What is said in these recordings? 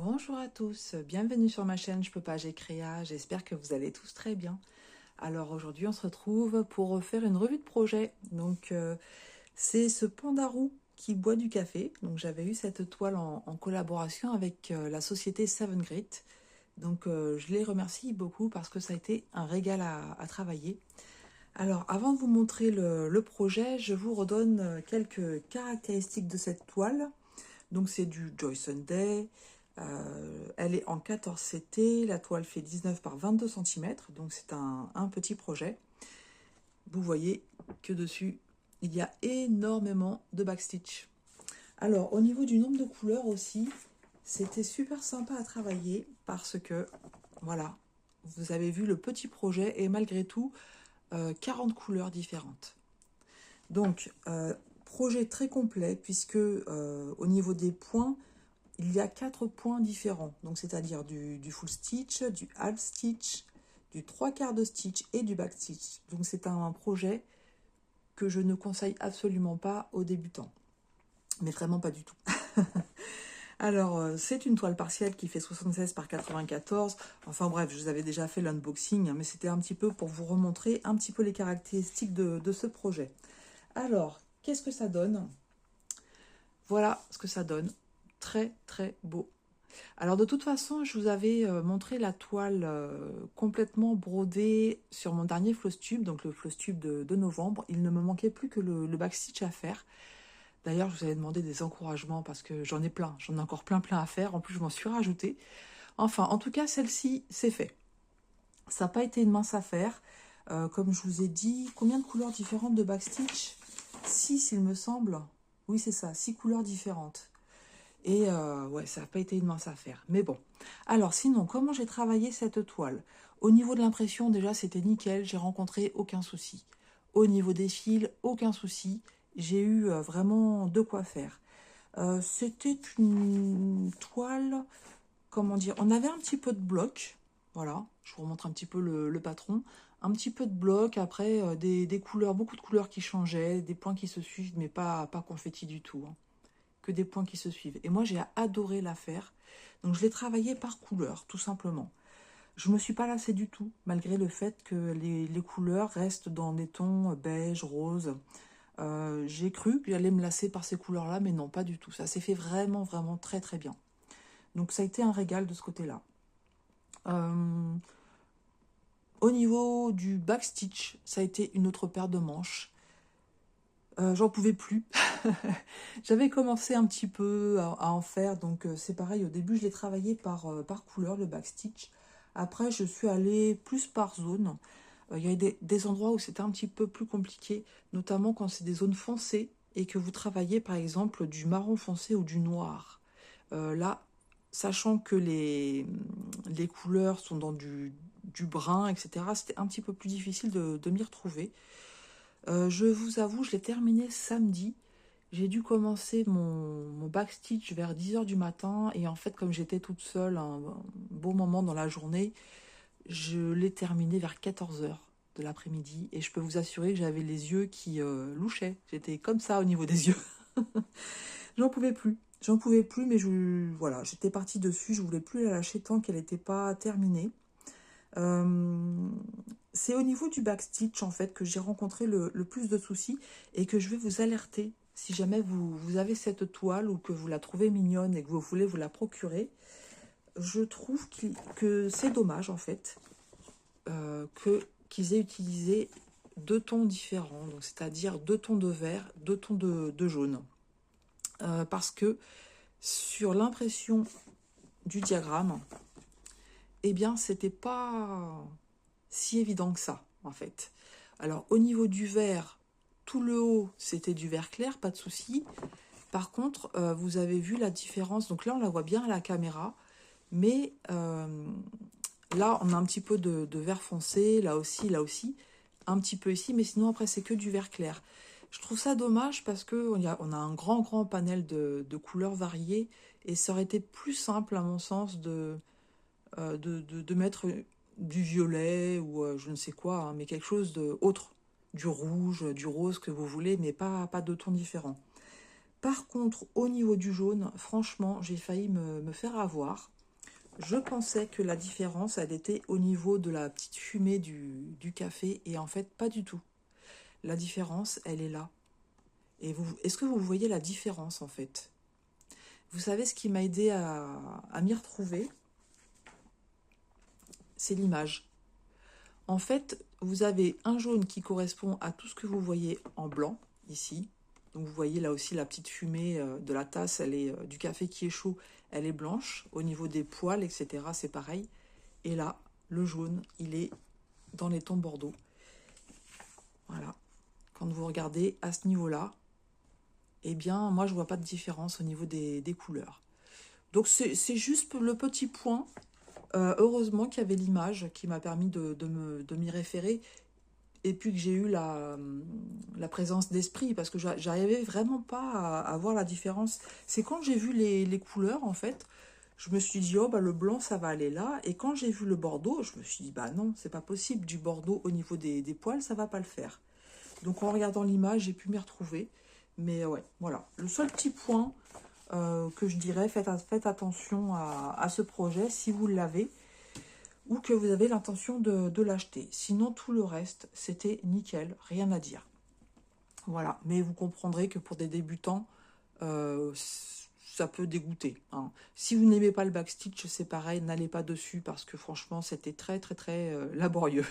Bonjour à tous, bienvenue sur ma chaîne Je peux pas, j'ai créa, j'espère que vous allez tous très bien. Alors aujourd'hui on se retrouve pour faire une revue de projet. C'est ce pandarou qui boit du café. Donc j'avais eu cette toile en collaboration avec la société Seven Grit. Je les remercie beaucoup parce que ça a été un régal à travailler. Alors avant de vous montrer le projet, je vous redonne quelques caractéristiques de cette toile. Donc c'est du Joy Sunday. Elle est en 14 CT, la toile fait 19 par 22 cm, donc c'est un petit projet. Vous voyez que dessus, il y a énormément de backstitch. Alors au niveau du nombre de couleurs aussi, c'était super sympa à travailler parce que, voilà, vous avez vu le petit projet et malgré tout, 40 couleurs différentes. Projet très complet puisque au niveau des points, il y a 4 points différents, donc c'est-à-dire du full stitch, du half stitch, du 3/4 de stitch et du back stitch. Donc c'est un projet que je ne conseille absolument pas aux débutants, mais vraiment pas du tout. C'est une toile partielle qui fait 76 par 94. Enfin bref, je vous avais déjà fait l'unboxing, mais c'était un petit peu pour vous remontrer un petit peu les caractéristiques de ce projet. Alors, qu'est-ce que ça donne? Voilà ce que ça donne. Très très beau. Alors de toute façon, je vous avais montré la toile complètement brodée sur mon dernier floss tube, donc le floss tube de novembre. Il ne me manquait plus que le backstitch à faire. D'ailleurs, je vous avais demandé des encouragements parce que j'en ai plein. J'en ai encore plein à faire. En plus, je m'en suis rajouté. Enfin, en tout cas, celle-ci, c'est fait. Ça n'a pas été une mince affaire. Comme je vous ai dit, combien de couleurs différentes de backstitch? 6, il me semble. Oui, c'est ça, 6 couleurs différentes. Et ouais, ça n'a pas été une mince affaire. Mais bon. Alors sinon, comment j'ai travaillé cette toile? Au niveau de l'impression, déjà, c'était nickel. J'ai rencontré aucun souci. Au niveau des fils, aucun souci. J'ai eu vraiment de quoi faire. C'était une toile, comment dire, on avait un petit peu de bloc. Voilà, je vous remontre un petit peu le patron. Un petit peu de bloc, après des couleurs, beaucoup de couleurs qui changeaient, des points qui se suivent, mais pas confetti du tout, hein. Que des points qui se suivent. Et moi, j'ai adoré la faire. Donc, je l'ai travaillé par couleur, tout simplement. Je ne me suis pas lassée du tout, malgré le fait que les couleurs restent dans des tons beige, rose. J'ai cru que j'allais me lasser par ces couleurs-là, mais non, pas du tout. Ça s'est fait vraiment, vraiment très, très bien. Donc, ça a été un régal de ce côté-là. Euh, Au niveau du backstitch, ça a été une autre paire de manches. J'en pouvais plus. J'avais commencé un petit peu à en faire, donc c'est pareil, au début je l'ai travaillé par couleur, le backstitch. Après je suis allée plus par zone. Il y a des endroits où c'était un petit peu plus compliqué, notamment quand c'est des zones foncées et que vous travaillez par exemple du marron foncé ou du noir. Là, sachant que les couleurs sont dans du brun, etc., c'était un petit peu plus difficile de m'y retrouver. Je vous avoue, je l'ai terminé samedi. J'ai dû commencer mon backstitch vers 10 h du matin. Et en fait, comme j'étais toute seule un beau moment dans la journée, je l'ai terminé vers 14 h de l'après-midi. Et je peux vous assurer que j'avais les yeux qui louchaient. J'étais comme ça au niveau des yeux. J'en pouvais plus. J'en pouvais plus, mais voilà, j'étais partie dessus. Je voulais plus la lâcher tant qu'elle n'était pas terminée. C'est au niveau du backstitch en fait que j'ai rencontré le plus de soucis et que je vais vous alerter si jamais vous avez cette toile ou que vous la trouvez mignonne et que vous voulez vous la procurer. Je trouve que c'est dommage en fait qu'ils aient utilisé 2 tons différents, donc c'est-à-dire 2 tons de vert, 2 tons de jaune. Parce que sur l'impression du diagramme, eh bien c'était pas si évident que ça, en fait. Alors, au niveau du vert, tout le haut, c'était du vert clair, pas de souci. Par contre, vous avez vu la différence. Donc là, on la voit bien à la caméra. Mais là, on a un petit peu de vert foncé, là aussi. Un petit peu ici, mais sinon, après, c'est que du vert clair. Je trouve ça dommage parce qu'on a un grand panel de couleurs variées. Et ça aurait été plus simple, à mon sens, de mettre du violet ou je ne sais quoi, hein, mais quelque chose d'autre, du rouge, du rose que vous voulez, mais pas 2 tons différents. Par contre, au niveau du jaune, franchement, j'ai failli me faire avoir. Je pensais que la différence, elle était au niveau de la petite fumée du café, et en fait, pas du tout. La différence, elle est là. Et est-ce que vous voyez la différence, en fait? Vous savez, ce qui m'a aidé à m'y retrouver, c'est l'image. En fait, vous avez un jaune qui correspond à tout ce que vous voyez en blanc, ici. Donc vous voyez là aussi la petite fumée de la tasse, elle est du café qui est chaud, elle est blanche. Au niveau des poils, etc., c'est pareil. Et là, le jaune, il est dans les tons bordeaux. Voilà. Quand vous regardez à ce niveau-là, eh bien, moi, je vois pas de différence au niveau des couleurs. Donc c'est juste le petit point. Heureusement qu'il y avait l'image qui m'a permis de m'y référer, et puis que j'ai eu la présence d'esprit, parce que j'arrivais vraiment pas à voir la différence. C'est quand j'ai vu les couleurs, en fait, je me suis dit, oh, bah, le blanc, ça va aller là. Et quand j'ai vu le bordeaux, je me suis dit, bah non, c'est pas possible. Du bordeaux au niveau des poils, ça va pas le faire. Donc en regardant l'image, j'ai pu m'y retrouver. Mais ouais, voilà. Le seul petit point que je dirais, faites attention à ce projet si vous l'avez, ou que vous avez l'intention de l'acheter. Sinon, tout le reste, c'était nickel, rien à dire. Voilà, mais vous comprendrez que pour des débutants, ça peut dégoûter, hein. Si vous n'aimez pas le backstitch, c'est pareil, n'allez pas dessus, parce que franchement, c'était très, très, très laborieux.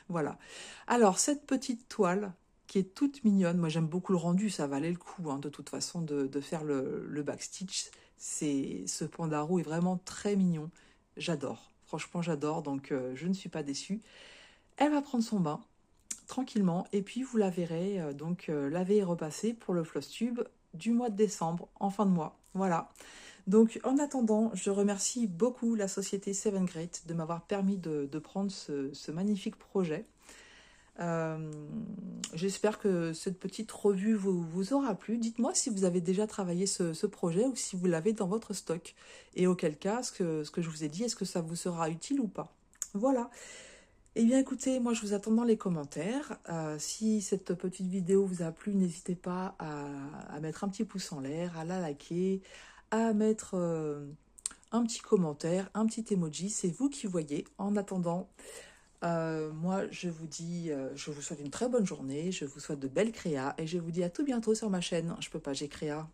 Voilà. Alors, cette petite toile, qui est toute mignonne, moi j'aime beaucoup le rendu, ça valait le coup, hein, de toute façon, de faire le backstitch. Ce Pandaro est vraiment très mignon, j'adore. Franchement, j'adore, donc je ne suis pas déçue. Elle va prendre son bain tranquillement, et puis vous la verrez laver et repasser pour le floss tube du mois de décembre, en fin de mois. Voilà. Donc en attendant, je remercie beaucoup la société Seven Great de m'avoir permis de prendre ce magnifique projet. J'espère que cette petite revue vous aura plu. Dites-moi si vous avez déjà travaillé ce projet, ou si vous l'avez dans votre stock. Et auquel cas, ce que je vous ai dit, est-ce que ça vous sera utile ou pas? Voilà. Eh bien écoutez, moi je vous attends dans les commentaires. Si cette petite vidéo vous a plu, n'hésitez pas à mettre un petit pouce en l'air, à la liker, à mettre un petit commentaire, un petit emoji, c'est vous qui voyez. En attendant, moi je vous dis, je vous souhaite une très bonne journée, je vous souhaite de belles créas, et je vous dis à tout bientôt sur ma chaîne. Je peux pas, j'ai créa.